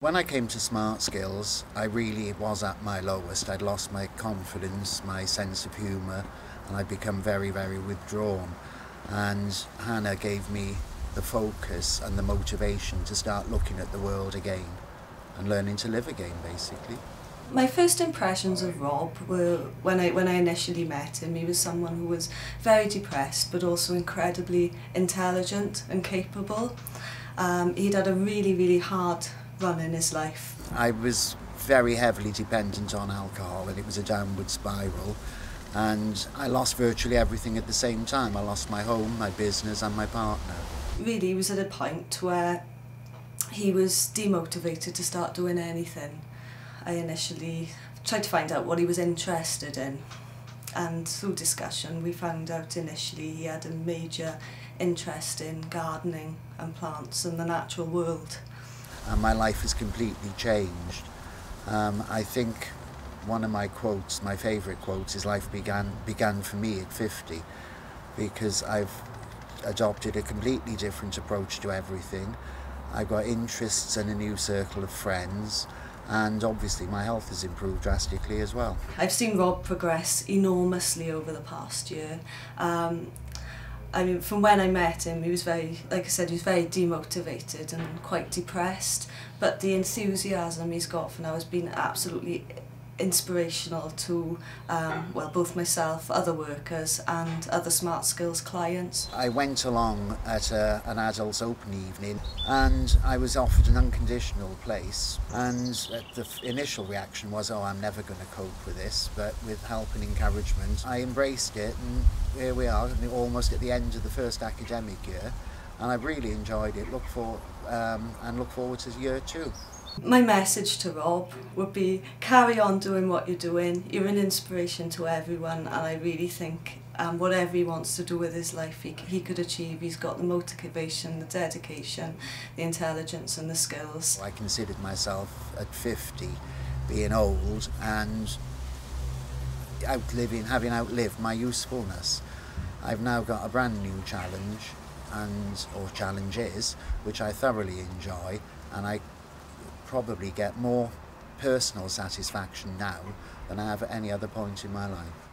When I came to Smart Skills, I really was at my lowest. I'd lost my confidence, my sense of humour, and I'd become very, very withdrawn. And Hannah gave me the focus and the motivation to start looking at the world again and learning to live again, basically. My first impressions of Rob were when I initially met him. He was someone who was very depressed but also incredibly intelligent and capable. He'd had a really, really hard run in his life. I was very heavily dependent on alcohol, and it was a downward spiral, and I lost virtually everything at the same time. I lost my home, my business and my partner. Really, he was at a point where he was demotivated to start doing anything. I initially tried to find out what he was interested in, and through discussion we found out initially he had a major interest in gardening and plants and the natural world. And my life has completely changed. I think one of my quotes, my favourite quotes, is life began for me at 50, because I've adopted a completely different approach to everything. I've got interests and a new circle of friends, and obviously my health has improved drastically as well. I've seen Rob progress enormously over the past year. I mean, from when I met him, he was very, like I said, he was very demotivated and quite depressed, but the enthusiasm he's got for now has been absolutely inspirational to well, both myself, other workers and other Smart Skills clients. I went along at an adults open evening, and I was offered an unconditional place, and the initial reaction was, oh, I'm never going to cope with this, but with help and encouragement I embraced it, and here we are, almost at the end of the first academic year, and I've really enjoyed it. Look forward to year 2. My message to Rob would be, carry on doing what you're doing. You're an inspiration to everyone, and I really think whatever he wants to do with his life he could achieve. He's got the motivation, the dedication, the intelligence and the skills. I considered myself at 50 being old and having outlived my usefulness. I've now got a brand new challenge, or challenges, which I thoroughly enjoy, and I probably get more personal satisfaction now than I have at any other point in my life.